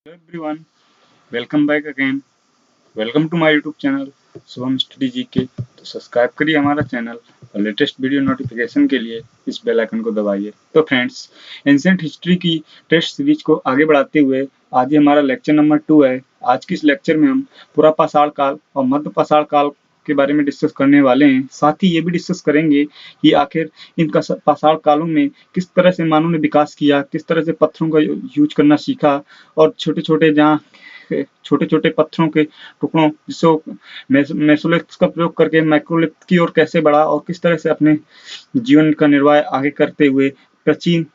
Hello everyone, welcome back again. Welcome to my YouTube channel Shubham study GK. तो subscribe करिए हमारा channel और latest video notification के लिए इस बेल आइकन को दबाइए। तो फ्रेंड्स, एंशिएंट हिस्ट्री की टेस्ट सीरीज को आगे बढ़ाते हुए आज ये हमारा लेक्चर नंबर 2 है। आज की इस लेक्चर में हम पूरा पाषाण काल और मध्य पाषाण काल के बारे में डिस्कस करने वाले हैं। साथ ही ये भी डिस्कस करेंगे कि आखिर इन पाषाण कालों में किस तरह से मानव ने विकास किया, किस तरह से पत्थरों का यूज करना सीखा और छोटे छोटे पत्थरों के टुकड़ों जिससे मेसोलिथ का प्रयोग करके माइक्रोलिथ की ओर कैसे बढ़ा और किस तरह से अपने जीवन का निर्वाह आगे करते हुए प्राचीन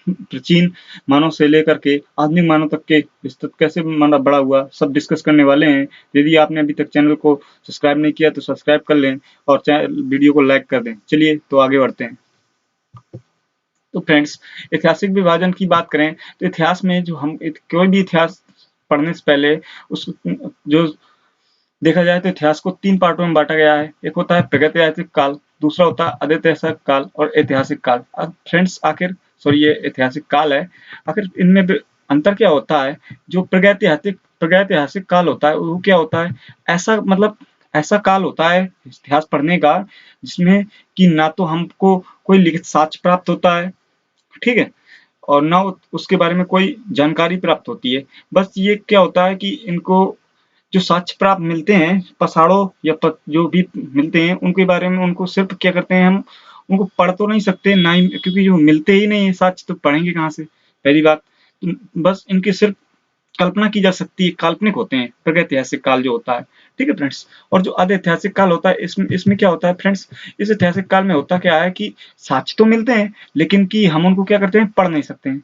प्राचीन मानव से लेकर के आधुनिक मानव तक के विस्तृत कैसे मानव बड़ा हुआ, सब डिस्कस करने वाले हैं। यदि आपने अभी तक चैनल को सब्सक्राइब नहीं किया तो सब्सक्राइब कर लें और वीडियो को लाइक कर दें। चलिए तो आगे बढ़ते हैं। तो फ्रेंड्स, ऐतिहासिक विभाजन की बात करें तो इतिहास में जो हम कोई भी इतिहास पढ़ने से पहले उस जो देखा जाए तो इतिहास को 3 पार्टों में बांटा गया है। एक होता है प्रागैतिहासिक काल, दूसरा होता है अद्वैतहासिक काल और ऐतिहासिक काल। अब फ्रेंड्स ये ऐतिहासिक काल है। आखिर इनमें अंतर क्या होता है? जो प्रागैतिहासिक काल होता है वो क्या होता है? ऐसा काल होता है इतिहास पढ़ने का जिसमें कि ना तो हमको कोई लिखित साक्ष्य प्राप्त होता है, ठीक है, और ना उसके बारे में कोई जानकारी प्राप्त होती है। बस ये क्या होता है कि इनको जो साक्ष्य प्राप्त मिलते हैं पाषाणों या जो भी मिलते हैं उनके बारे में उनको सिर्फ क्या करते हैं, हम उनको पढ़ तो नहीं सकते ना ही, क्योंकि जो मिलते ही नहीं है साक्ष्य तो पढ़ेंगे कहाँ से, पहली बात। बस इनकी सिर्फ कल्पना की जा सकती है, काल्पनिक होते हैं प्रागैतिहासिक काल जो होता है, ठीक है फ्रेंड्स। और जो अद्वैतहासिक काल होता है इसमें क्या होता है फ्रेंड्स, इस ऐतिहासिक काल में होता क्या है कि साक्ष्य तो मिलते हैं लेकिन कि हम उनको क्या करते हैं, पढ़ नहीं सकते हैं।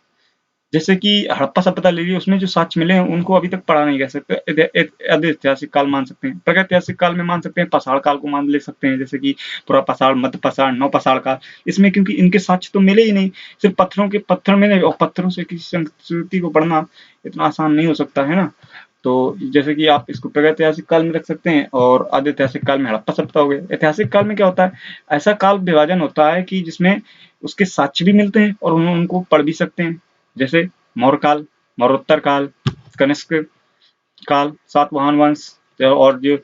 जैसे कि हड़प्पा सभ्यता ले लीजिए, उसमें जो साक्ष्य मिले हैं उनको अभी तक पढ़ा नहीं जा सकते। अद्वैतहासिक काल मान सकते हैं, प्रागैतिहासिक काल में मान सकते हैं, पाषाण काल को मान ले सकते हैं, जैसे कि पूरा पाषाण, मध्य पाषाण, नव पाषाण काल। इसमें क्योंकि इनके साक्ष्य तो मिले ही नहीं, सिर्फ पत्थर मिले और पत्थरों से किसी संस्कृति को पढ़ना इतना आसान नहीं हो सकता है ना। तो जैसे कि आप इसको प्रागैतिहासिक काल में रख सकते हैं और अद्वैतहासिक काल में हड़प्पा सभ्यता हो गया। ऐतिहासिक काल में क्या होता है, ऐसा काल विभाजन होता है कि जिसमें उसके साक्ष्य भी मिलते हैं और उनको पढ़ भी सकते हैं। जैसे मौर्य काल, मौर्योत्तर काल, कनिष्क काल, सातवाहन वंश और जो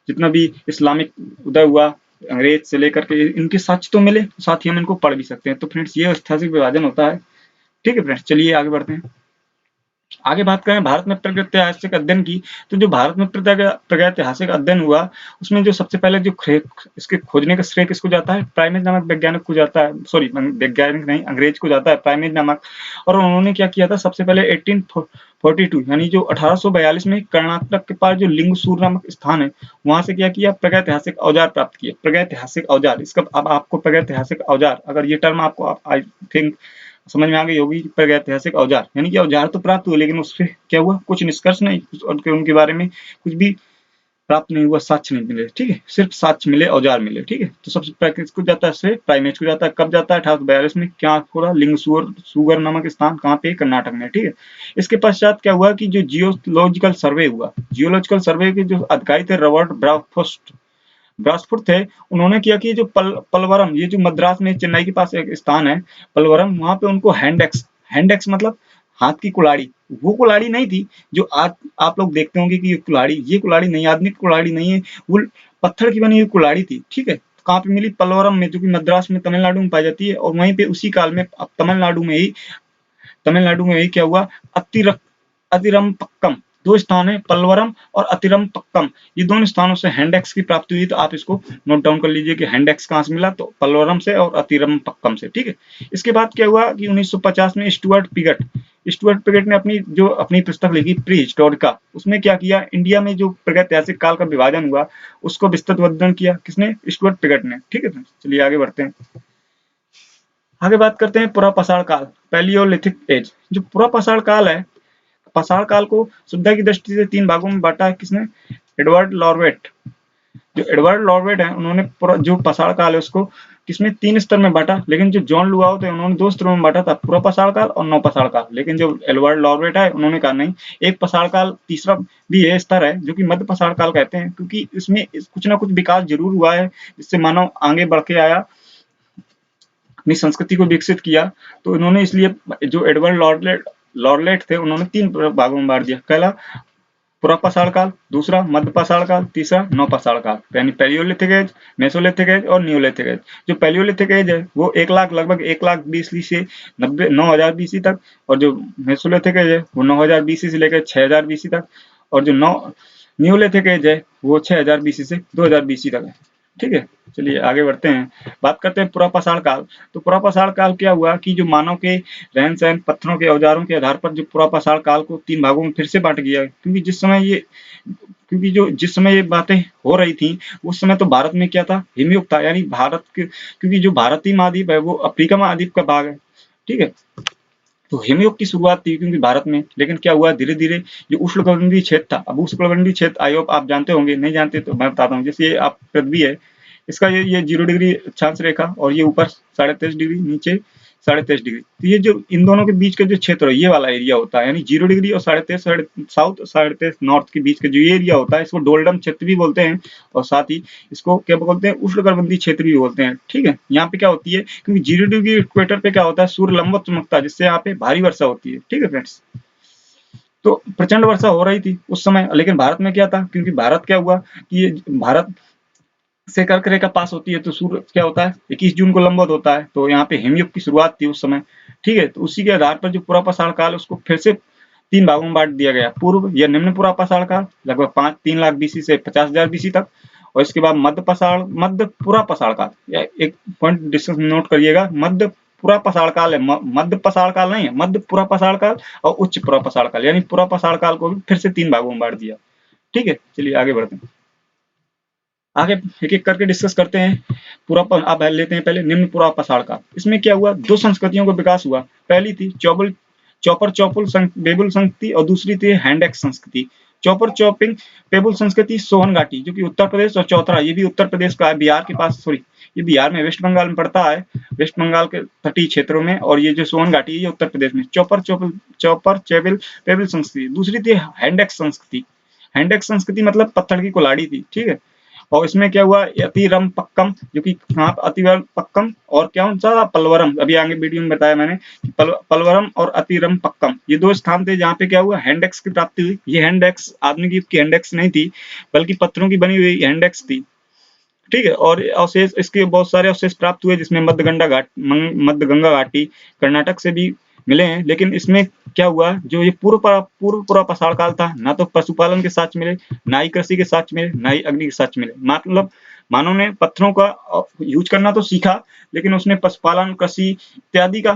जितना भी इस्लामिक उदय हुआ अंग्रेज से लेकर के, इनके साक्ष्य तो मिले, साथ ही हम इनको पढ़ भी सकते हैं। तो फ्रेंड्स, ये ऐतिहासिक विभाजन होता है, ठीक है फ्रेंड्स। चलिए आगे बढ़ते हैं। आगे बात करें भारत में प्रागैतिहासिक अध्ययन की, तो जो भारत में प्रागैतिहासिक अध्ययन हुआ उसमें जो सबसे पहले जो इसके खोजने का श्रेय किसको जाता है, प्राइमेज नामक वैज्ञानिक को जाता है। सॉरी, वैज्ञानिक नहीं, अंग्रेज को जाता है, प्राइमेज नामक। और उन्होंने क्या किया था, सबसे पहले 1842 यानी जो 1842 में कर्नाटक के पास जो लिंगसूर नामक स्थान है वहां से क्या किया, प्रागैतिहासिक औजार प्राप्त किए। प्रागैतिहासिक औजार, इसका अब आपको प्रागैतिहासिक औजार, अगर ये टर्म आपको आई थिंक समझ में आ गई होगी। प्रागैतिहासिक औजार यानी कि औजार तो प्राप्त हुए लेकिन उससे क्या हुआ, कुछ निष्कर्ष नहीं, उनके बारे में कुछ भी प्राप्त नहीं हुआ, साक्ष्य नहीं मिले, ठीक है, सिर्फ साक्ष्य मिले, औजार मिले, ठीक है। तो सबसे पहले किसको जाता है, प्राइमेज को जाता है। कब जाता है, 1842 में। क्या हुआ, लिंगसूर नामक स्थान कहाँ पे, कर्नाटक में, ठीक है। इसके पश्चात क्या हुआ कि जो जियोलॉजिकल सर्वे हुआ, जियोलॉजिकल सर्वे के जो अधिकारी थे रॉबर्ट ब्रासफुट थे, उन्होंने किया कि जो पलवरम, ये जो मद्रास में चेन्नई के पास एक स्थान है पलवरम, वहां पे उनको हैंड एक्स मतलब हाथ की कुल्हाड़ी, वो कुल्हाड़ी नहीं थी जो आज आप लोग देखते होंगे कि ये कुल्हाड़ी नहीं, आधुनिक कुल्हाड़ी नहीं है, वो पत्थर की बनी हुई कुल्हाड़ी थी, ठीक है। कहाँ पे मिली, पलवरम में, जो कि मद्रास में तमिलनाडु में पाई जाती है। और वहीं पे उसी काल में अब तमिलनाडु में ही क्या हुआ, अतिरम्पक्कम, दो स्थान है, पलवरम और अतिरम्पक्कम, ये दोनों स्थानों से हैंड एक्स की प्राप्ति हुई। तो आप इसको नोट डाउन कर लीजिए कि हैंड एक्स कहाँ से मिला, तो पलवरम से और अतिरम्पक्कम से, ठीक है। इसके बाद क्या हुआ कि 1950 में स्टुअर्ट पिगट ने अपनी पुस्तक लिखी प्री हिस्टोरिका, उसमें क्या किया, इंडिया में जो प्रागैतिहासिक काल का विभाजन हुआ उसको विस्तृत वर्णन किया, किसने, स्टुअर्ट पिगट ने, ठीक है। चलिए आगे बढ़ते हैं। आगे बात करते हैं पुरा पाषाण काल, पैलियोलिथिक एज। जो पुरा पाषाण काल है, पाषाण काल को सुविधा की दृष्टि से 3 भागों में बांटा है, किसने, एडवर्ड लॉरवेट। जो एडवर्ड लॉरवेट है उन्होंने जो पाषाण काल है उसको किसमें, 3 स्तर में बांटा। लेकिन जो जॉन लुआओ थे उन्होंने 2 स्तरों में बांटा था, पूरा पाषाण काल और नव पाषाण काल। लेकिन जो एडवर्ड लॉरवेट है उन्होंने कहा नहीं, एक पाषाण काल तीसरा भी है स्तर है जो कि मध्य पाषाण काल कहते हैं, क्योंकि इसमें कुछ ना कुछ विकास जरूर हुआ है जिससे मानव आगे बढ़ के आया, अपनी संस्कृति को विकसित किया। तो इन्होंने इसलिए जो एडवर्ड लॉरेट थे उन्होंने 3 भागों में बांट दिया। पहला पुरापाषाण काल, दूसरा मध्यपाषाण काल, तीसरा नवपाषाण काल। यानी पैलियोलिथिक एज, मेसोलिथिक एज और नियोलिथिक एज। जो पैलियोलिथिक एज है वो 1 लाख लगभग 1 लाख BC से 9000 BC तक, और जो मेसोलिथिक एज है वो 9000 BC से लेकर 6000 BC तक, और जो नियोलिथिक एज है वो 6000 BC से 2000 BC तक है। ठीक है, चलिए आगे बढ़ते हैं, बात करते हैं पुरापाषाण काल। तो पुरापाषाण काल क्या हुआ कि जो मानव के रहन सहन, पत्थरों के औजारों के आधार पर जो पुरापाषाण काल को 3 भागों में फिर से बांट गया, क्योंकि जिस समय ये बातें हो रही थी उस समय तो भारत में क्या था, हिमयुग था, यानी भारत के, क्योंकि जो भारतीय महाद्वीप है वो अफ्रीका महाद्वीप का भाग है। ठीक है, तो हिमयुग की शुरुआत थी क्योंकि भारत में, लेकिन क्या हुआ धीरे धीरे जो उष्णकटिबंधीय क्षेत्र था, अब उष्णकटिबंधीय क्षेत्र आई होप आप जानते होंगे, नहीं जानते तो मैं बताता हूँ। जैसे ये आप पृथ्वी है, इसका ये 0 डिग्री अक्षांश रेखा, और ये ऊपर 23.5 डिग्री, नीचे 23.5 डिग्री। तो ये जो इन दोनों के बीच का जो क्षेत्र है ये वाला एरिया होता है, यानी 0 डिग्री और 23.5 साउथ 23.5 नॉर्थ के बीच का जो ये एरिया होता है इसको डोल्डम क्षेत्र भी बोलते हैं, और साथ ही इसको क्या बोलते हैं, उष्णकटिबंधीय क्षेत्र भी बोलते हैं। ठीक है, यहाँ पे क्या होती है, क्योंकि 0 डिग्री इक्वेटर पे क्या होता है, सूर्य लंबवत चमकता है, जिससे यहाँ पे भारी वर्षा होती है। ठीक है फ्रेंड्स, तो प्रचंड वर्षा हो रही थी उस समय, लेकिन भारत में क्या था, क्योंकि भारत क्या हुआ कि ये भारत से कर्क रेखा पास होती है, तो सूर्य क्या होता है 21 जून को लंबवत होता है, तो यहाँ पे हिमयुग की शुरुआत थी उस समय। ठीक है, तो उसी के आधार पर जो पुरापाषाण काल उसको फिर से 3 भागों में बांट दिया गया, पूर्व या निम्न पुरापाषाण काल लगभग 3 लाख BC से 50,000 BC तक, और इसके बाद मध्य पुरापाषाण काल, या एक पॉइंट डिस्कस नोट करिएगा, मध्य पुरापाषाण काल है, मध्य पाषाण काल नहीं है, मध्य पुरापाषाण काल और उच्च पुरापाषाण काल, यानी पुरापाषाण काल को भी फिर से 3 भागों में बांट दिया। ठीक है, चलिए आगे बढ़ते हैं, आगे एक एक करके डिस्कस करते हैं। आप लेते हैं पहले निम्न पुरापाषाण काल। इसमें क्या हुआ, 2 संस्कृतियों का विकास हुआ। पहली थी चौपर चौपुल पेबुल संस्कृति, और दूसरी थी हैंडेक्स संस्कृति। चौपर चौपिंग पेबुल संस्कृति सोहन घाटी, जो कि उत्तर प्रदेश, और चौथरा ये भी उत्तर प्रदेश का है, बिहार के पास, सॉरी ये बिहार में, वेस्ट बंगाल में पड़ता है, वेस्ट बंगाल के तटीय क्षेत्रों में, और ये जो सोहन घाटी ये उत्तर प्रदेश में। चौपर चौपिल पेबुल संस्कृति। दूसरी थी हैंडेक्स संस्कृति। हैंडेक्स संस्कृति मतलब पत्थर की कुल्हाड़ी थी। ठीक है, और इसमें क्या हुआ, अतिरम पक्कम, जो कि अतिरम पक्कम और क्या सा पलवरम, अभी आगे वीडियो में बताया मैंने, पलवरम और अतिरम पक्कम, ये 2 स्थान थे जहाँ पे क्या हुआ, हैंडेक्स की प्राप्ति हुई। ये हैंडेक्स आधुनिक युग की हैंडेक्स नहीं थी, बल्कि पत्थरों की बनी हुई हैंडेक्स थी। ठीक है, और अवशेष इसके बहुत सारे अवशेष प्राप्त हुए, जिसमें मध्य गंगा घाटी कर्नाटक से भी मिले हैं। लेकिन इसमें क्या हुआ, जो ये पूर्व पुरापाषाण काल था, ना तो पशुपालन के साक्ष्य मिले, ना ही कृषि के साक्ष्य मिले, ना ही अग्नि के साक्ष्य मिले। मतलब मानव ने पत्थरों का यूज करना तो सीखा, लेकिन उसने पशुपालन, कृषि इत्यादि का,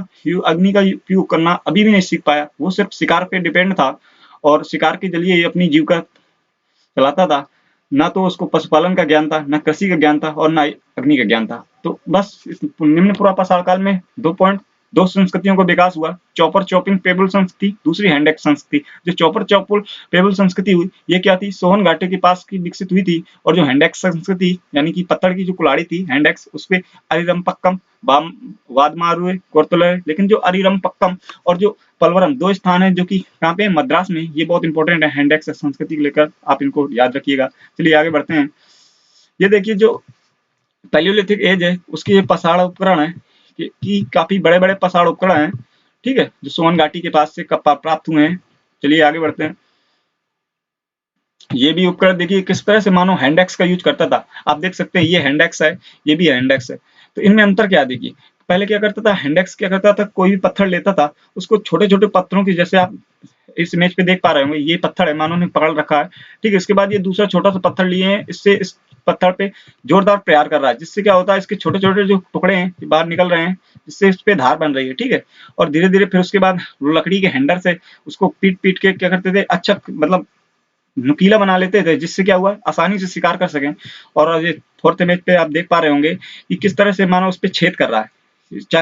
अग्नि का उपयोग करना अभी भी नहीं सीख पाया। वो सिर्फ शिकार पे डिपेंड था, और शिकार के जरिए अपनी जीविका चलाता था। ना तो उसको पशुपालन का ज्ञान था, ना कृषि का ज्ञान था, और ना अग्नि का ज्ञान था। तो बस निम्न पुरापाषाण काल में 2 संस्कृतियों का विकास हुआ, चौपर चौपिंग पेबुल संस्कृति, दूसरी हैंडेक्स संस्कृति। जो चौपर चौपुल पेबुल संस्कृति हुई, ये क्या थी, सोहन घाटी के पास की विकसित हुई थी, और जो हैंडेक्स संस्कृति यानी कि पत्थर की जो कुल्हाड़ी थी हैंडेक्स, उसपे अरिरम्पक्कम, वादमारुए, कोर्तलय। लेकिन जो अरिरम्पक्कम और जो पलवरम 2 स्थान है जो कि कहाँ पे, मद्रास में, ये बहुत इंपॉर्टेंट है हैंडेक्स संस्कृति को लेकर, आप इनको याद रखिएगा। चलिए आगे बढ़ते हैं। ये देखिए जो पैलियोलिथिक एज है उसके ये पाषाण उपकरण है कि काफी बड़े बड़े पाषाण उपकरण हैं। ठीक है, जो सोहन घाटी के पास से प्राप्त हुए हैं। चलिए आगे बढ़ते हैं। ये भी उपकरण देखिए किस तरह से मानो हैंडेक्स का यूज करता था। आप देख सकते हैं ये हैंडेक्स है, ये भी हैंडेक्स है। तो इनमें अंतर क्या देखिए, पहले क्या करता था, हैंडेक्स क्या करता था, कोई भी पत्थर लेता था, उसको छोटे छोटे पत्थरों की, जैसे आप इस इमेज पे देख पा रहे होंगे, ये पत्थर है, मानो ने पकड़ रखा है। ठीक है, इसके बाद ये दूसरा छोटा सा पत्थर लिए हैं, इससे इस पत्थर पे जोरदार प्रहार कर रहा है, जिससे क्या होता है, इसके छोटे छोटे जो टुकड़े हैं बाहर निकल रहे हैं, जिससे इस पे धार बन रही है। ठीक है, और धीरे धीरे फिर उसके बाद लकड़ी के हैंडल से उसको पीट पीट के क्या करते थे, अच्छा मतलब नुकीला बना लेते थे, जिससे क्या हुआ, आसानी से शिकार कर सकें। और ये फोर्थ इमेज पे आप देख पा रहे होंगे कि किस तरह से मानो उस पे छेद कर रहा है,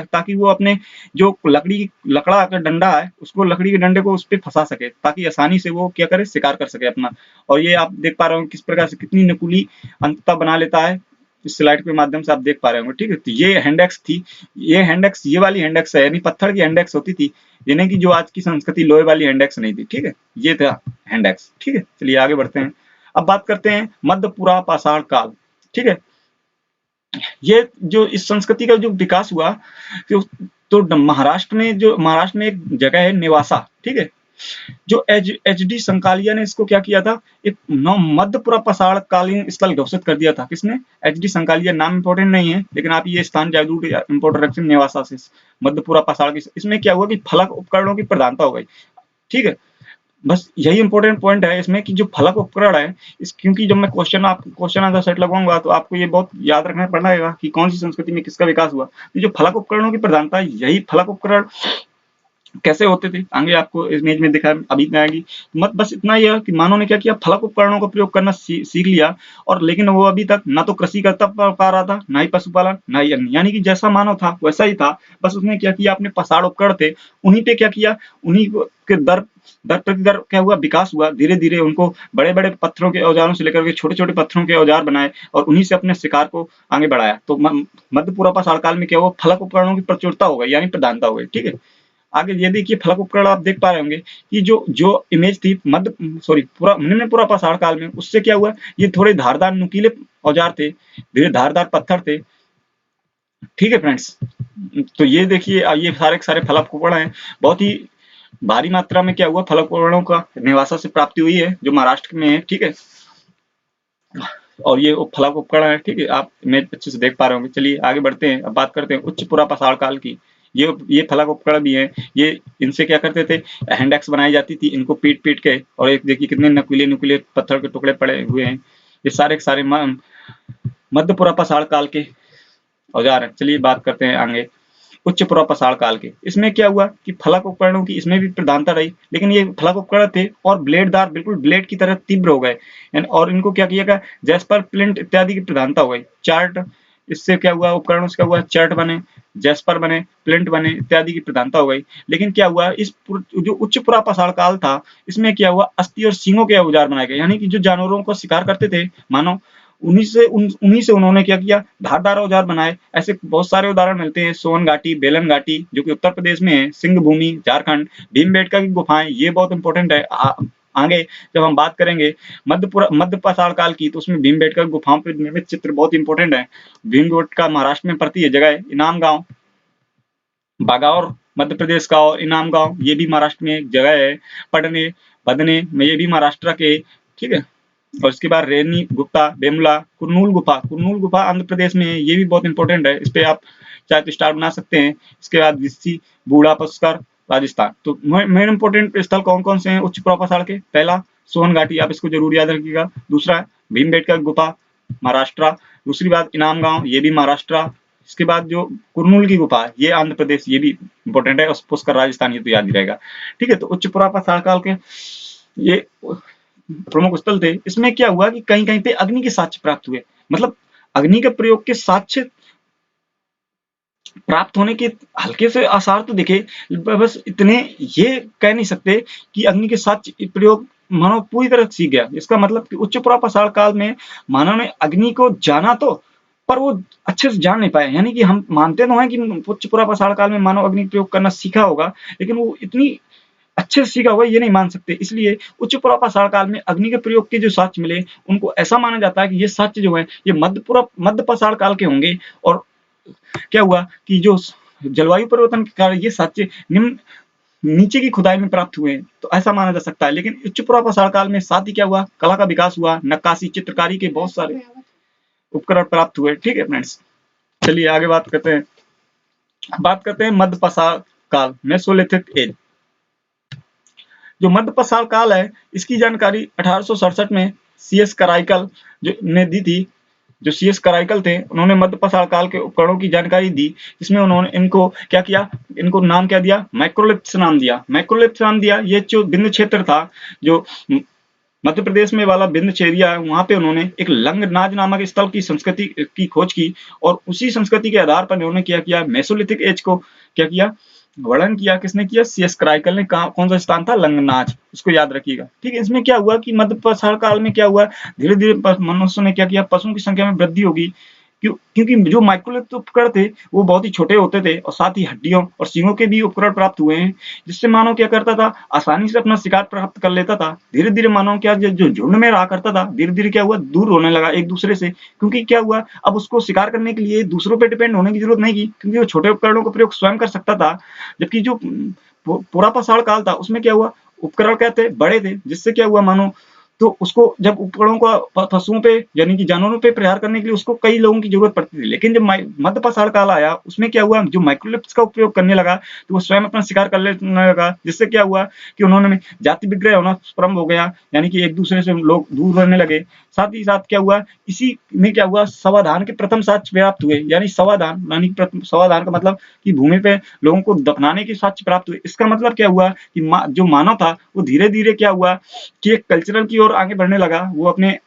ताकि वो अपने जो लकड़ा का डंडा है, उसको लकड़ी के डंडे को उस पे फंसा सके, ताकि आसानी से वो क्या करे, शिकार कर सके अपना। और ये आप देख पा रहे होंगे किस प्रकार से कितनी नुकीली अंतता बना लेता है, इस स्लाइड के माध्यम से आप देख पा रहे होंगे। ठीक है, तो ये हैंडेक्स थी, ये हैंडेक्स ये वाली हैंडेक्स है, यानी पत्थर की हैंडेक्स होती थी, यानी कि जो आज की संस्कृति लोहे वाली हैंडेक्स नहीं थी। ठीक है, ये था हैंडेक्स। ठीक है, चलिए आगे बढ़ते हैं। अब बात करते हैं मध्य पुरापाषाण काल। ठीक है, ये जो इस संस्कृति का जो विकास हुआ, तो तो महाराष्ट्र में एक जगह है नेवासा, ठीक है, जो एच डी संकालिया ने इसको क्या किया था, एक मध्यपुरा पाषाण कालीन स्थल घोषित कर दिया था। किसने? H D Sankalia. नाम इंपॉर्टेंट नहीं है, लेकिन आप ये स्थान जरूर इंपॉर्टेंट रखें, नेवासा से मध्यपुरा पाषाण की। इसमें क्या हुआ कि फलक उपकरणों की प्रधानता हो गई, ठीक है। बस यही इंपॉर्टेंट पॉइंट है इसमें कि जो फलक उपकरण है, क्योंकि जब मैं क्वेश्चन आंसर सेट लगवाऊंगा तो आपको ये बहुत याद रखना पड़ेगा कि कौन सी संस्कृति में किसका विकास हुआ। तो जो फलक उपकरणों की प्रधानता है, यही फलक उपकरण कैसे होते थे आगे आपको इमेज में दिखा, अभी में आएगी। मत बस इतना ही है कि मानव ने क्या किया, फलक उपकरणों का प्रयोग करना सीख लिया, और लेकिन वो अभी तक ना तो कृषि करता पा रहा था, ना ही पशुपालन, ना ही अन्य, यानी कि जैसा मानव था वैसा ही था। बस उसने क्या किया, अपने पाषाण उपकरण थे उन्हीं पे क्या किया, उन्हीं के दर प्रति दर क्या हुआ, विकास हुआ। धीरे धीरे उनको बड़े बड़े पत्थरों के औजारों से लेकर के छोटे छोटे पत्थरों के औजार बनाए और उन्हीं से अपने शिकार को आगे बढ़ाया। तो मध्यपुरा पाषाण काल में क्या हुआ, फलक उपकरणों की प्रचुरता हो गई, यानी प्रधानता हो गई, ठीक है। आगे ये देखिए फलक उपकरण आप देख पा रहे होंगे कि जो इमेज थी निम्नपुरा पाषाण काल में, उससे क्या हुआ, ये थोड़े धारदार नुकीले औजार थे, धीरे धारदार पत्थर थे, ठीक है फ्रेंड्स। तो ये देखिए ये सारे फलक उपकरण हैं। बहुत ही भारी मात्रा में क्या हुआ, फलक उपकरणों का नेवासा से प्राप्ति हुई है, जो महाराष्ट्र में है, ठीक है। और ये फलक उपकरण है, ठीक है, आप इमेज अच्छे से देख पा रहे होंगे। चलिए आगे बढ़ते हैं, अब बात करते हैं उच्चपुरा पाषाण काल की। ये फलक उपकरण भी है। ये इनसे क्या करते थे, हैंड एक्स बनाई जाती थी, इनको पीट पीट के, और एक देखिए कितने नुकीले नुकीले पत्थर के टुकड़े पड़े हुए हैं। ये सारे मध्यपुरा पाषाण काल के औजार हैं। चलिए बात करते हैं आगे उच्चपुरा पाषाण काल के। इसमें क्या हुआ कि फलक उपकरणों की इसमें भी प्रधानता रही, लेकिन ये फलक उपकरण थे और ब्लेडदार, बिल्कुल ब्लेड की तरह तीव्र हो गए, और इनको क्या किया गया, जैस्पर, फ्लिंट इत्यादि की प्रधानता हो गई। चार्ट, इससे क्या हुआ, उपकरणों से क्या हुआ, चार्ट बने, जैस्पर बने, फ्लिंट बने, इत्यादि की प्रधानता हो गई। लेकिन क्या हुआ, इस जो उच्चपुरा पाषाण काल था, इसमें क्या हुआ, अस्थि और सींगों के औजार बनाए गए, यानी कि जो जानवरों को शिकार करते थे मानव, उन्हीं से उन्होंने क्या किया, धारदार औजार बनाए। ऐसे बहुत सारे उदाहरण मिलते हैं, सोन घाटी, बेलन घाटी, जो कि उत्तर प्रदेश में है, सिंह भूमि झारखंड, भीमबेटका की गुफाएं, ये बहुत इंपॉर्टेंट है। आगे जब हम बात करेंगे मध्य पाषाण काल की, तो उसमें भीमबेटका गुफाओं पर निर्मित चित्र बहुत इंपॉर्टेंट है। भीमबेटका महाराष्ट्र में पड़ती है जगह, इनाम गांव, बागावर मध्य प्रदेश का, और इनाम गांव ये भी महाराष्ट्र में एक जगह है। पटने बदने में, ये भी महाराष्ट्र के, ठीक है। और इसके बाद रेनी गुप्ता, बेमुला, कुरनूल गुफा आंध्र प्रदेश में है, ये भी बहुत इंपॉर्टेंट है। इस पे आप चाहे तो स्टार बना सकते हैं। इसके बाद विस्सी, बूढ़ा पुष्कर, राजस्थान। तो मेन इंपॉर्टेंट स्थल कौन कौन से हैं उच्चपुरा पाषाण के? पहला सोन घाटी, आप इसको जरूर याद रखिएगा। दूसरा भीमबेटका गुफा, महाराष्ट्र। दूसरी बात इनाम गांव, ये भी महाराष्ट्र। इसके बाद जो कुरनूल की गुफा, ये आंध्र प्रदेश, ये भी इंपॉर्टेंट है। और पुष्कर राजस्थान, ये तो याद ही रहेगा, ठीक है। तो उच्चपुरा पाषाण काल के ये प्रमुख स्थल थे। इसमें क्या हुआ कि कहीं कहीं पे अग्नि के साक्ष्य प्राप्त हुए, मतलब अग्नि के प्रयोग के साक्ष्य प्राप्त होने के हल्के से आसार तो दिखे, बस इतने ये कह नहीं सकते कि अग्नि के साक्ष्य प्रयोग मानव पूरी तरह सीख गया। इसका मतलब कि उच्चपुरा पाषाण काल में मानव ने अग्नि को जाना तो, पर वो अच्छे से जान नहीं पाए। यानी कि हम मानते तो हैं कि उच्चपुरा पाषाण काल में मानव अग्नि प्रयोग करना सीखा होगा, लेकिन वो इतनी अच्छे से सीखा होगा ये नहीं मान सकते। इसलिए उच्चपुरा पाषाण काल में अग्नि के प्रयोग के जो साक्ष्य मिले, उनको ऐसा माना जाता है कि ये साक्ष्य जो है ये मध्य पाषाण काल के होंगे। और क्या हुआ कि जो जलवायु परिवर्तन के कारण ये साक्ष्य नीचे की खुदाई में प्राप्त हुए हैं, तो ऐसा माना जा सकता है। लेकिन उच्चपुरा पाषाण काल में साथ ही क्या हुआ, कला का विकास हुआ, नक्काशी, चित्रकारी के बहुत सारे उपकरण प्राप्त हुए, ठीक है फ्रेंड्स। चलिए आगे बात करते हैं मध्य पाषाण काल, मेसोलिथिक एज। जो मध्य पाषाण काल है, इसकी जानकारी 1867 में सीएस कराइकल ने दी थी। जो सीएस कराइकल थे, उन्होंने मध्य पाषाण काल के उपकरणों की जानकारी दी, जिसमें उन्होंने इनको क्या किया, इनको नाम क्या दिया, मैक्रोलिप्स नाम दिया। ये जो बिंद क्षेत्र था, जो मध्य प्रदेश में वाला बिंद एरिया है, वहां पे उन्होंने एक लंगनाज नामक स्थल की संस्कृति की खोज की, और उसी संस्कृति के आधार पर उन्होंने क्या किया, मेसोलिथिक एज को क्या किया, वर्णन किया। किसने किया? सीएस कराइकल ने। कौन सा स्थान था? लंगनाज, इसको याद रखिएगा, ठीक है। इसमें क्या हुआ कि मध्य पाषाण काल में क्या हुआ, धीरे धीरे मनुष्य ने क्या किया, पशुओं की संख्या में वृद्धि होगी, क्योंकि जो माइक्रोलिप्स उपकरण थे वो बहुत ही छोटे होते थे और साथ ही हड्डियों और सींगों के भी उपकरण प्राप्त हुए हैं, जिससे मानव क्या करता था, आसानी से अपना शिकार प्राप्त कर लेता था। धीरे धीरे मानव क्या जो झुंड में रहा करता था, धीरे धीरे क्या हुआ, दूर होने लगा एक दूसरे से, क्योंकि क्या हुआ, अब उसको शिकार करने के लिए दूसरों पर डिपेंड होने की जरूरत नहीं की, क्योंकि वो छोटे उपकरणों का प्रयोग स्वयं कर सकता था। जबकि जो पूरा पाषाण काल था उसमें क्या हुआ, उपकरण क्या थे, बड़े थे, जिससे क्या हुआ, मानो तो उसको जब उपकरणों का पशुओं पे यानी कि जानवरों पे प्रहार करने के लिए उसको कई लोगों की जरूरत पड़ती थी। लेकिन जब मध्य पाषाण काल आया उसमें क्या हुआ, जो माइक्रोलिप्स का उपयोग करने लगा तो वो स्वयं अपना शिकार कर लेने लगा, जिससे क्या हुआ कि उन्होंने जाति विग्रह होना प्रारंभ हो गया, यानी कि एक दूसरे से लोग दूर रहने लगे। साथ ही साथ क्या हुआ, इसी में क्या हुआ, समाधान के प्रथम साक्ष्य प्राप्त हुए, यानी समाधान यानी समाधान का मतलब कि भूमि पे लोगों को दफनाने के साक्ष्य प्राप्त हुए। इसका मतलब क्या हुआ कि जो मानव था वो धीरे धीरे क्या हुआ कि एक कल्चरल की ओर आगे बढ़ने लगा, वो अपने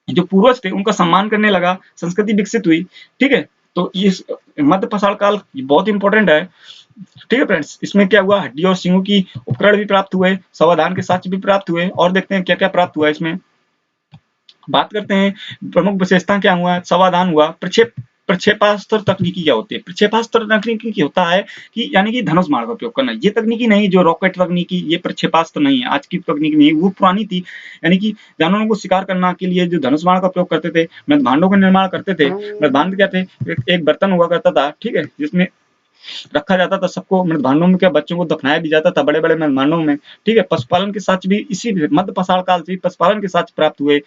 जो पूर्वज थे उनका सम्मान करने लगा, संस्कृति विकसित हुई। ठीक है, तो इस मध्य पाषाण काल बहुत इंपॉर्टेंट है। ठीक है फ्रेंड्स, इसमें क्या हुआ, हड्डी और सींगों की उपकरण भी प्राप्त हुए, समाधान के साक्ष्य भी प्राप्त हुए, और देखते हैं क्या क्या प्राप्त हुआ इसमें। बात करते हैं प्रमुख विशेषता क्या हुआ, समाधान हुआ, प्रक्षेपास्त्र तकनीकी क्या होती है। प्रक्षेपास्त्र तकनीकी क्या होता है कि यानी कि धनुष बाण का उपयोग करना। ये तकनीकी नहीं जो रॉकेट तकनीकी, ये प्रक्षेपास्त्र नहीं है, आज की तकनीक नहीं है, वो पुरानी थी। यानी कि जानवरों को शिकार करने के लिए जो धनुष बाण का उपयोग करते थे, मृदभांडों का निर्माण करते थे। मृदभांड क्या थे, एक बर्तन हुआ करता था, ठीक है, जिसमें रखा जाता था सबको। मृदभांडों में क्या बच्चों को दफनाया भी जाता था, बड़े बड़े मृदभांडों में। ठीक है, पशुपालन के साक्ष्य भी इसी मध्य पाषाण काल से पशुपालन के साक्ष्य प्राप्त हुए।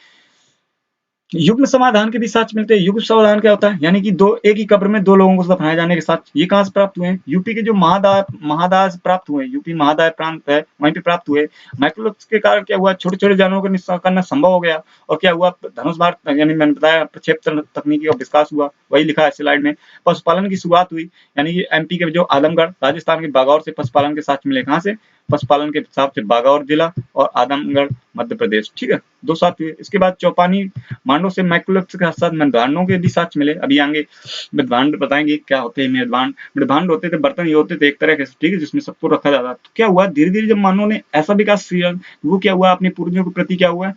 युग्म समाधान के भी साक्ष्य मिलते हैं। युग्म समाधान क्या होता है, यानी कि दो एक ही कब्र में दो लोगों को दफनाए जाने के साक्ष्य, ये कहां से प्राप्त हुए हैं, यूपी के जो महादाय से प्राप्त हुए, यूपी महादाय प्रांत है वहीं पे प्राप्त हुए। माइक्रोलिप्स के कारण क्या हुआ, छोटे छोटे जानवरों को निस्सार करना संभव हो गया, और क्या हुआ, धनुष बाण यानी मैंने बताया प्रक्षेप तकनीकी का विकास हुआ, वही लिखा है स्लाइड में। पशुपालन की शुरुआत हुई, यानी कि एमपी के जो आदमगढ़, राजस्थान के बागौर से पशुपालन के साक्ष्य मिले। कहां से, पशुपालन के हिसाब से बागौर जिला और आदमगढ़ मध्य प्रदेश। ठीक है, दो साथ हुए। इसके बाद चौपानी मांडो से माइक्रोलिप्स के साथ मृदभांडों के भी साक्ष्य मिले। अभी आगे मृदभांड बताएंगे क्या होते हैं मृदभांड। मृदभांड होते थे बर्तन, ये होते थे एक तरह के, ठीक है, जिसमें सबको रखा जाता। तो क्या हुआ, धीरे धीरे जब मानव ने ऐसा विकास किया, वो क्या हुआ, अपने पूर्वजों के प्रति क्या हुआ,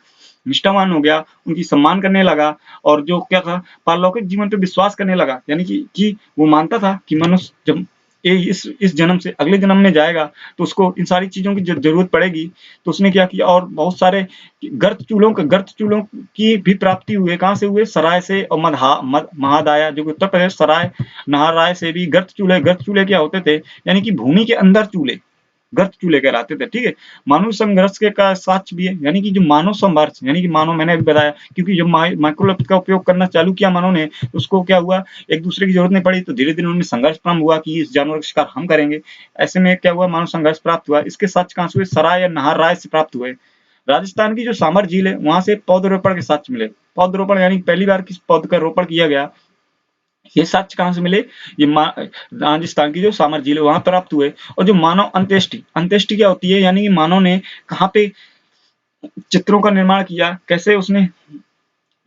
निष्ठावान हो गया, उनकी सम्मान करने लगा, और जो क्या था, पारलौकिक जीवन पे विश्वास करने लगा। यानी कि वो मानता था कि मनुष्य जब इस जन्म से अगले जन्म में जाएगा तो उसको इन सारी चीजों की जरूरत पड़ेगी। तो उसने क्या किया, और बहुत सारे गर्त चूल्हों की भी प्राप्ति हुई। कहां से हुए, सराय से और महादाया जो उत्तर प्रदेश, सराय नाहरराय से भी गर्त चूल्हे क्या होते थे, यानी कि भूमि के अंदर चूल्हे, गर्त चूल्हे कहलाते थे। ठीक है, मानव संघर्ष के का साक्ष्य भी है, यानी कि जो मानव संघर्ष, यानी कि मानव, मैंने अभी बताया, क्योंकि जब माइक्रोलिप्स का उपयोग करना चालू किया मानव ने, उसको क्या हुआ, एक दूसरे की जरूरत नहीं पड़ी, तो धीरे धीरे उन्हें संघर्ष प्रारंभ हुआ कि इस जानवर का शिकार हम करेंगे। ऐसे में क्या हुआ, मानव संघर्ष प्राप्त हुआ। इसके साक्ष्य कहां से हुए, सराय या नाहरराय से प्राप्त हुए। राजस्थान की जो सामर झील है वहां से पौधरोपण के साक्ष्य मिले। पौधरोपण यानी पहली बार किस पौध का रोपण किया गया, ये साक्ष्य कहां से मिले, ये राजस्थान की जो सामर झील है वहां प्राप्त हुए। और जो मानव अंत्येष्टि क्या होती है, यानी कि मानव ने कहां पे चित्रों का निर्माण किया, कैसे उसने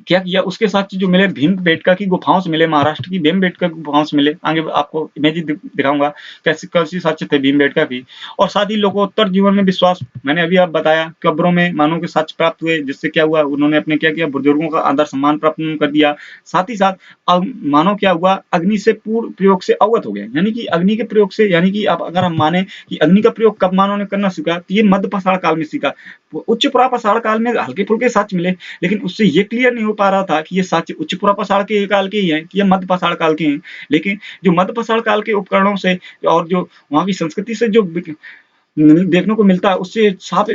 क्या किया, उसके साक्ष्य जो मिले भीमबेटका की गुफाओं से मिले, महाराष्ट्र की भीमबेटका की गुफाओं से मिले। आगे आपको इमेज दिखाऊंगा कैसे कैसी साक्ष्य थे भीमबेटका की। और साथ ही लोकोत्तर जीवन में विश्वास, मैंने अभी आप बताया, कब्रों में मानव के साक्ष्य प्राप्त हुए, जिससे क्या हुआ, उन्होंने अपने क्या किया, बुजुर्गों का आदर सम्मान प्राप्त कर दिया। साथ ही साथ मानव क्या हुआ, अग्नि से पूर्ण प्रयोग से अवगत हो गया, यानी कि अग्नि के प्रयोग से, यानी कि अब अगर हम माने कि अग्नि का प्रयोग कब मानव ने करना सीखा, तो ये मध्य पाषाण काल में सीखा। उच्च पुरापाषाण काल में हल्के फुल्के साक्ष्य मिले, लेकिन उससे ये क्लियर नहीं हो पा रहा था कि ये साक्ष्य उच्च पुरापाषाण के काल के ही हैं कि ये मध्य पाषाण काल के हैं। लेकिन जो मध्य पाषाण काल के उपकरणों से और जो वहां की संस्कृति से जो देखने को मिलता है, उससे साफ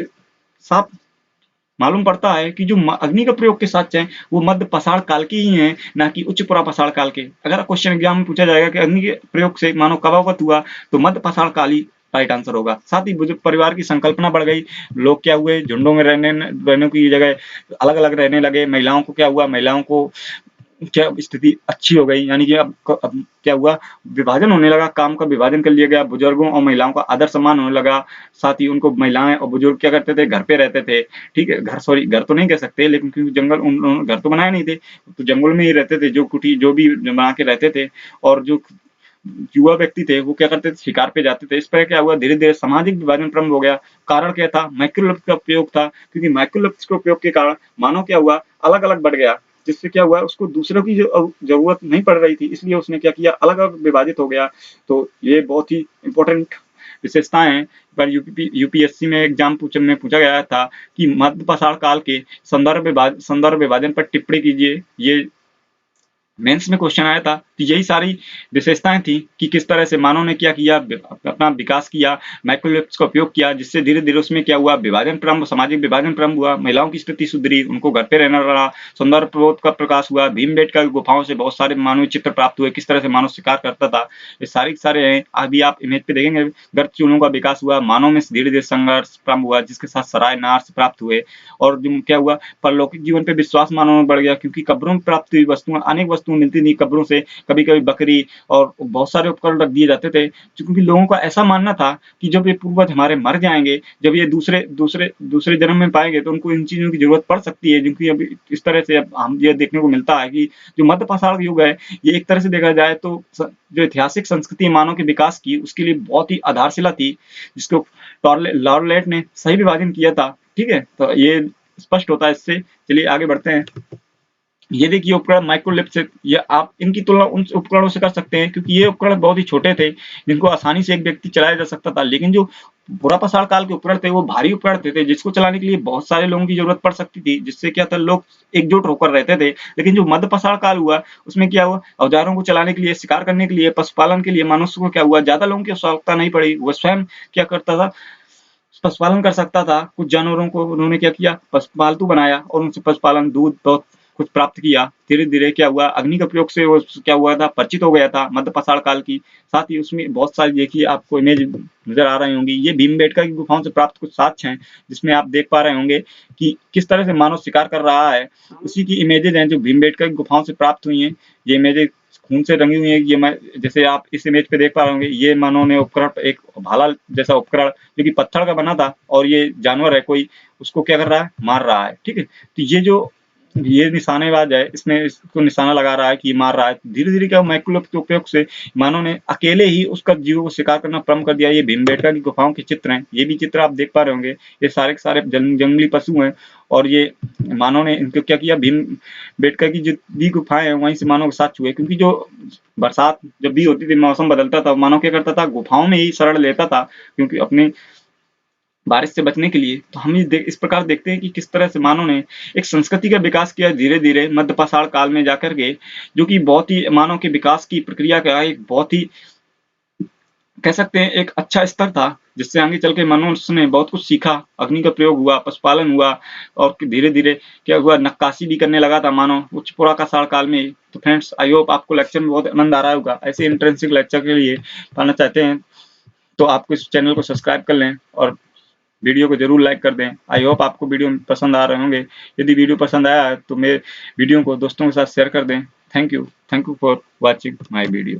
साफ मालूम पड़ता है कि जो अग्नि का प्रयोग के साक्ष्य हैं वो मध्य पाषाण काल के ही हैं, ना कि उच्च पुरापाषाण काल के। अगर क्वेश्चन एग्जाम में पूछा जाएगा कि अग्नि के प्रयोग से मानव कब अवगत हुआ, तो मध्य पाषाण काल ही राइट आंसर होगा। साथ ही परिवार की संकल्पना बढ़ गई, लोग क्या हुए, झुंडों में रहने की जगह अलग अलग रहने लगे। महिलाओं को क्या हुआ, महिलाओं को क्या स्थिति अच्छी हो गई, यानी कि अब क्या हुआ, विभाजन होने लगा, काम का विभाजन कर लिया गया, बुजुर्गों और महिलाओं का आदर सम्मान होने लगा। साथ ही उनको महिलाएं और बुजुर्ग क्या करते थे, घर पे रहते थे। ठीक है, घर तो नहीं कह सकते, लेकिन क्योंकि जंगल, उन्होंने घर तो बनाए नहीं थे, तो जंगल में ही रहते थे, जो कुटी जो भी बना के रहते थे। और जो युवा व्यक्ति थे वो क्या करते थे, शिकार पे जाते थे। इस पर क्या हुआ, धीरे धीरे सामाजिक विभाजन प्रारंभ हो गया। कारण क्या था, माइक्रोलिप्स का उपयोग था, क्योंकि माइक्रोलिप्स के उपयोग के कारण मानव क्या हुआ, अलग अलग बढ़ गया। जिससे क्या हुआ, उसको दूसरों की जो जरूरत नहीं पड़ रही थी, इसलिए उसने क्या किया, अलग अलग विभाजित हो गया। तो ये बहुत ही इंपॉर्टेंट विशेषताएं हैं। पर यूपीएससी में एग्जाम में पूछा गया था कि मध्य पाषाण काल के संदर्भ विभाजन पर टिप्पणी कीजिए। ये मेंस में क्वेश्चन आया था। तो यही सारी विशेषताएं थी कि किस तरह से मानव ने क्या किया, अपना विकास किया, माइक्रोलिप्स का उपयोग किया, जिससे धीरे धीरे उसमें क्या हुआ, विभाजन प्रारंभ, सामाजिक विभाजन प्रारंभ हुआ, महिलाओं की स्थिति सुधरी, उनको घर पे रहना रहा, सौंदर्यप्रबोध का प्रकाश हुआ, भीमबेटका की गुफाओं से बहुत सारे मानवीय चित्र प्राप्त हुए, किस तरह से मानव शिकार करता था, ये सारे सारे हैं। अभी आप इमेज पे देखेंगे, गर्द चूलों का विकास हुआ, मानव में धीरे धीरे संघर्ष प्रारंभ हुआ, जिसके साथ सराय नार से प्राप्त हुए। और क्या हुआ, परलौकिक जीवन पे विश्वास मानव में बढ़ गया, क्योंकि कब्रों में प्राप्त हुई वस्तुएं, अनेक वस्तुएं मिलती थी कब्रों से, कभी कभी बकरी और बहुत सारे उपकरण रख दिए जाते थे, क्योंकि लोगों का ऐसा मानना था कि जब ये पूर्वज हमारे मर जाएंगे, जब ये दूसरे दूसरे दूसरे जन्म में पाएंगे, तो उनको इन चीजों की जरूरत पड़ सकती है। क्योंकि अभी इस तरह से अब हम ये देखने को मिलता है कि जो मध्य पाषाण युग है, ये एक तरह से देखा जाए तो जो ऐतिहासिक संस्कृति मानव के विकास की, उसके लिए बहुत ही आधारशिला थी, जिसको लॉरलेट ने सही विभाजन किया था। ठीक है, तो ये स्पष्ट होता है इससे। चलिए आगे बढ़ते हैं। ये देखिए उपकरण माइक्रोलिप्स से, ये आप इनकी तुलना उन उपकरणों से कर सकते हैं, क्योंकि ये उपकरण बहुत ही छोटे थे, जिनको आसानी से एक व्यक्ति चलाया जा सकता था। लेकिन जो बुरा पाषाण काल के उपकरण थे, वो भारी उपकरण थे, जिसको चलाने के लिए बहुत सारे लोगों की जरूरत पड़ सकती थी, जिससे क्या था, लोग एकजुट होकर रहते थे। लेकिन जो मध्य पाषाण काल हुआ, उसमें क्या हुआ, औजारों को चलाने के लिए, शिकार करने के लिए, पशुपालन के लिए मनुष्य को क्या हुआ, ज्यादा लोगों की आवश्यकता नहीं पड़ी। वह स्वयं क्या करता था, पशुपालन कर सकता था। कुछ जानवरों को उन्होंने क्या किया, पालतू बनाया और उनसे पशुपालन, दूध बहुत कुछ प्राप्त किया। धीरे धीरे क्या हुआ, अग्नि के प्रयोग से वो क्या हुआ था, परिचित हो गया था मध्य पाषाण काल की। साथ ही उसमें बहुत सारी, देखिए आपको इमेज नजर आ रही होंगी, ये भीमबेटका की गुफाओं से प्राप्त कुछ साक्ष्य हैं, जिसमें आप देख पा रहे होंगे कि किस तरह से मानव शिकार कर रहा है। उसी की इमेजेस हैं जो भीमबेटका की गुफाओं से प्राप्त हुई हैं। ये इमेजेस खून से रंगी हुई है। ये मैं जैसे आप इस इमेज पे देख पा रहे होंगे, ये मानव ने उपकरण, एक भाला जैसा उपकरण जो कि पत्थर का बना था, और ये जानवर है कोई, उसको क्या कर रहा है, मार रहा है। ठीक है, तो ये निशानेबाज है, इसमें इसको निशाना लगा रहा है कि मार रहा है। धीरे धीरे क्या माइक्रोलिप्स के उपयोग से मानव ने अकेले ही उसका जीवों को शिकार करना प्रारंभ कर दिया। ये भीमबेटका की गुफाओं के चित्र हैं, ये भी चित्र आप देख पा रहे होंगे। ये सारे के सारे जंगली पशु हैं, और ये मानव ने इनको क्या किया, भीमबेटका की जितनी गुफाएं हैं, वहीं से मानव के साथ छुए। क्योंकि जो बरसात जब भी होती थी, मौसम बदलता था, मानव क्या करता था, गुफाओं में ही शरण लेता था, क्योंकि अपने बारिश से बचने के लिए। तो हम इस प्रकार देखते हैं कि किस तरह से मानव ने एक संस्कृति का विकास किया धीरे धीरे मध्य पाषाण काल में जाकर के, जो कि बहुत ही मानव के विकास की प्रक्रिया का एक बहुत ही, कह सकते हैं, एक अच्छा स्तर था, जिससे आगे चल के मनुष्य ने बहुत कुछ सीखा। अग्नि का प्रयोग हुआ, पशुपालन हुआ, और धीरे धीरे क्या हुआ, नक्काशी भी करने लगा था मानव उच्च पुराकाषाण काल में। तो फ्रेंड्स, आई होप आपको लेक्चर में बहुत आनंद आ रहा होगा। ऐसे इंट्रेंसिक लेक्चर के लिए पढ़ना चाहते हैं तो आपको इस चैनल को सब्सक्राइब कर लें, और वीडियो को जरूर लाइक कर दें। आई होप आपको वीडियो पसंद आ रहे होंगे। यदि वीडियो पसंद आया है तो मेरे वीडियो को दोस्तों के साथ शेयर कर दें। Thank you for watching my video.